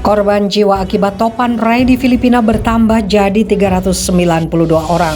Korban jiwa akibat topan Rai di Filipina bertambah jadi 392 orang.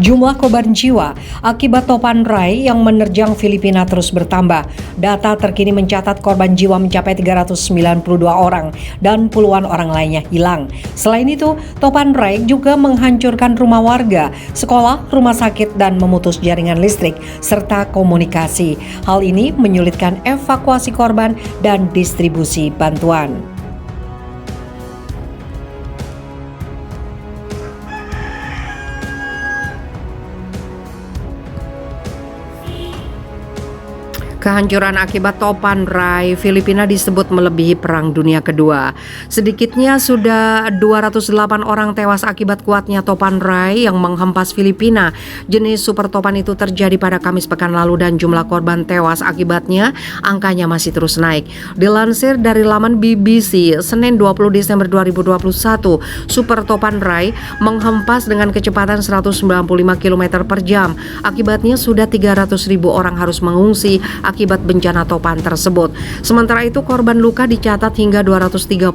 Jumlah korban jiwa akibat topan Rai yang menerjang Filipina terus bertambah. Data terkini mencatat korban jiwa mencapai 392 orang dan puluhan orang lainnya hilang. Selain itu, topan Rai juga menghancurkan rumah warga, sekolah, rumah sakit, dan memutus jaringan listrik serta komunikasi. Hal ini menyulitkan evakuasi korban dan distribusi bantuan. Kehancuran akibat topan Rai Filipina disebut melebihi Perang Dunia Kedua. Sedikitnya sudah 208 orang tewas akibat kuatnya topan Rai yang menghempas Filipina. Jenis super topan itu terjadi pada Kamis pekan lalu dan jumlah korban tewas akibatnya angkanya masih terus naik. Dilansir dari laman BBC, Senin 20 Desember 2021, super topan Rai menghempas dengan kecepatan 195 km per jam. Akibatnya sudah 300.000 orang harus mengungsi akibat bencana topan tersebut. Sementara itu korban luka dicatat hingga 239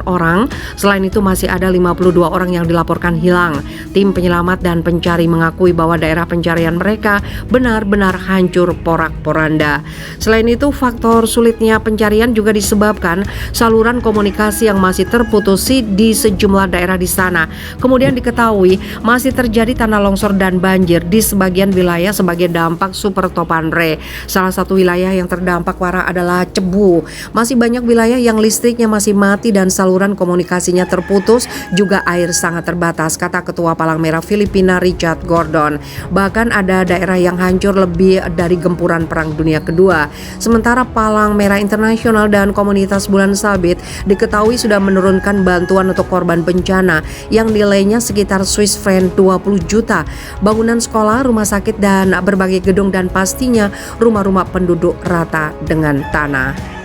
orang. Selain itu masih ada 52 orang yang dilaporkan hilang. Tim penyelamat dan pencari mengakui bahwa daerah pencarian mereka benar-benar hancur porak-poranda. Selain itu faktor sulitnya pencarian juga disebabkan saluran komunikasi yang masih terputus di sejumlah daerah di sana. Kemudian diketahui masih terjadi tanah longsor dan banjir di sebagian wilayah sebagai dampak super topan Rai. Salah satu wilayah yang terdampak parah adalah Cebu. Masih banyak wilayah yang listriknya masih mati dan saluran komunikasinya terputus, juga air sangat terbatas, kata Ketua Palang Merah Filipina Richard Gordon. Bahkan ada daerah yang hancur lebih dari gempuran Perang Dunia Kedua. Sementara Palang Merah Internasional dan Komunitas Bulan Sabit diketahui sudah menurunkan bantuan untuk korban bencana yang nilainya sekitar Swiss franc 20 juta. Bangunan sekolah, rumah sakit, dan berbagai gedung dan pastinya rumah-rumah penduduk rata dengan tanah.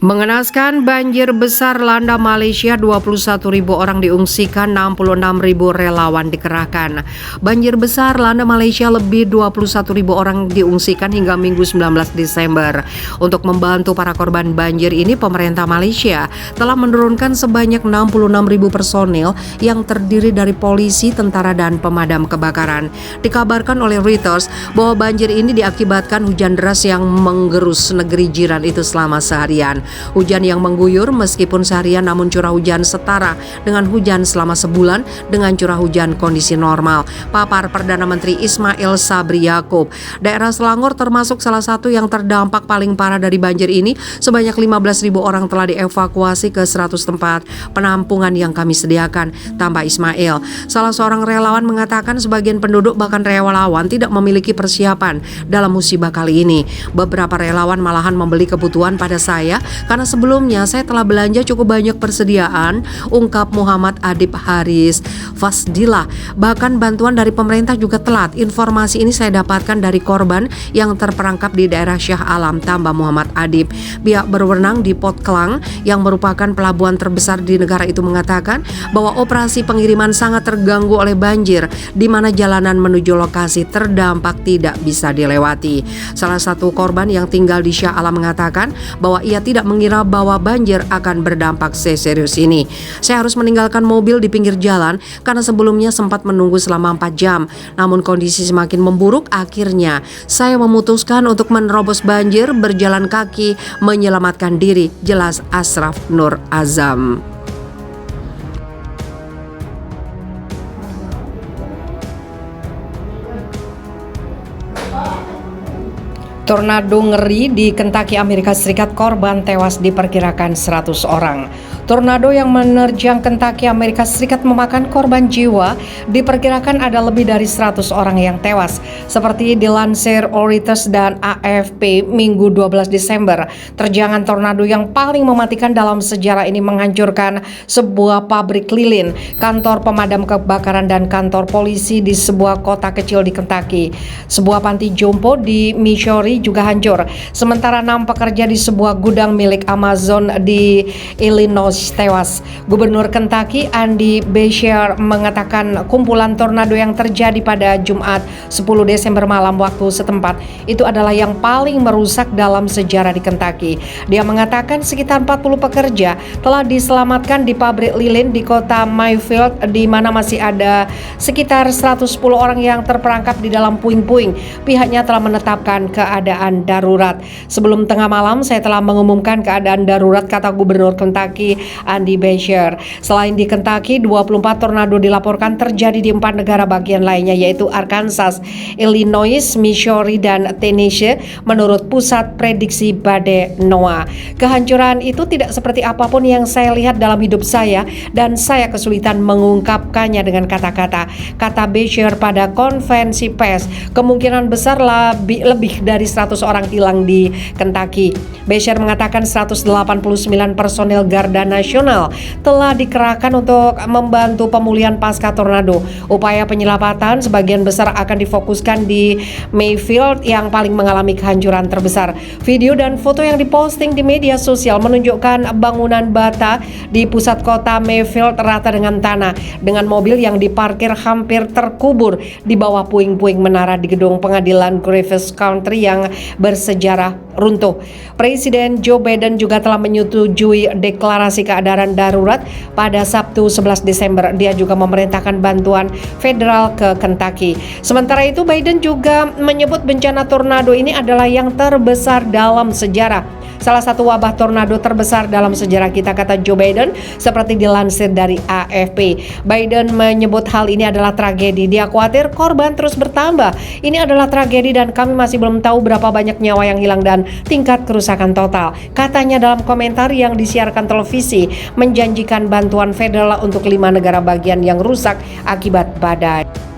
Mengenaskan banjir besar landa Malaysia, 21.000 orang diungsikan, 66.000 relawan dikerahkan. Banjir besar landa Malaysia, lebih 21.000 orang diungsikan hingga Minggu 19 Desember. Untuk membantu para korban banjir ini, pemerintah Malaysia telah menurunkan sebanyak 66.000 personil yang terdiri dari polisi, tentara, dan pemadam kebakaran. Dikabarkan oleh Reuters bahwa banjir ini diakibatkan hujan deras yang menggerus negeri jiran itu selama seharian. Hujan yang mengguyur meskipun seharian, namun curah hujan setara dengan hujan selama sebulan dengan curah hujan kondisi normal, papar Perdana Menteri Ismail Sabri Yaakob. Daerah Selangor termasuk salah satu yang terdampak paling parah dari banjir ini. Sebanyak 15.000 orang telah dievakuasi ke 100 tempat penampungan yang kami sediakan, tambah Ismail. Salah seorang relawan mengatakan sebagian penduduk bahkan relawan tidak memiliki persiapan dalam musibah kali ini. Beberapa relawan malahan membeli kebutuhan pada saya karena sebelumnya saya telah belanja cukup banyak persediaan, ungkap Muhammad Adib Haris Fasdilah. Bahkan bantuan dari pemerintah juga telat. Informasi ini saya dapatkan dari korban yang terperangkap di daerah Shah Alam, tambah Muhammad Adib. Pihak berwenang di Port Klang yang merupakan pelabuhan terbesar di negara itu mengatakan bahwa operasi pengiriman sangat terganggu oleh banjir, di mana jalanan menuju lokasi terdampak tidak bisa dilewati. Salah satu korban yang tinggal di Shah Alam mengatakan bahwa ia tidak mengira bahwa banjir akan berdampak seserius ini. Saya harus meninggalkan mobil di pinggir jalan karena sebelumnya sempat menunggu selama 4 jam. Namun kondisi semakin memburuk, akhirnya saya memutuskan untuk menerobos banjir, berjalan kaki, menyelamatkan diri, jelas Ashraf Nur Azam. Tornado ngeri di Kentucky, Amerika Serikat, korban tewas diperkirakan 100 orang. Tornado yang menerjang Kentucky, Amerika Serikat memakan korban jiwa. Diperkirakan ada lebih dari 100 orang yang tewas. Seperti dilansir Reuters dan AFP Minggu 12 Desember, terjangan tornado yang paling mematikan dalam sejarah ini menghancurkan sebuah pabrik lilin, kantor pemadam kebakaran dan kantor polisi di sebuah kota kecil di Kentucky. Sebuah panti jompo di Missouri juga hancur. Sementara 6 pekerja di sebuah gudang milik Amazon di Illinois tewas. Gubernur Kentucky Andy Beshear mengatakan kumpulan tornado yang terjadi pada Jumat 10 Desember malam waktu setempat itu adalah yang paling merusak dalam sejarah di Kentucky. Dia mengatakan sekitar 40 pekerja telah diselamatkan di pabrik lilin di kota Mayfield, di mana masih ada sekitar 110 orang yang terperangkap di dalam puing-puing. Pihaknya telah menetapkan keadaan darurat. Sebelum tengah malam saya telah mengumumkan keadaan darurat, kata Gubernur Kentucky Andy Beshear. Selain di Kentucky, 24 tornado dilaporkan terjadi di 4 negara bagian lainnya, yaitu Arkansas, Illinois, Missouri, dan Tennessee menurut Pusat Prediksi Badai NOAA. Kehancuran itu tidak seperti apapun yang saya lihat dalam hidup saya dan saya kesulitan mengungkapkannya dengan kata-kata, kata Beshear pada konferensi pers. Kemungkinan besar lebih dari 100 orang hilang di Kentucky. Beshear mengatakan 189 personel Garda Nasional telah dikerahkan untuk membantu pemulihan pasca tornado. Upaya penyelamatan sebagian besar akan difokuskan di Mayfield yang paling mengalami kehancuran terbesar. Video dan foto yang diposting di media sosial menunjukkan bangunan bata di pusat kota Mayfield rata dengan tanah, dengan mobil yang diparkir hampir terkubur di bawah puing-puing menara di gedung pengadilan Griffith County yang bersejarah runtuh. Presiden Joe Biden juga telah menyetujui deklarasi keadaan darurat pada Sabtu 11 Desember. Dia juga memerintahkan bantuan federal ke Kentucky. Sementara itu, Biden juga menyebut bencana tornado ini adalah yang terbesar dalam sejarah. Salah satu wabah tornado terbesar dalam sejarah kita, kata Joe Biden, seperti dilansir dari AFP. Biden menyebut hal ini adalah tragedi. Dia khawatir korban terus bertambah. Ini adalah tragedi dan kami masih belum tahu berapa banyak nyawa yang hilang dan tingkat kerusakan total, katanya dalam komentar yang disiarkan televisi, menjanjikan bantuan federal untuk 5 negara bagian yang rusak akibat badai.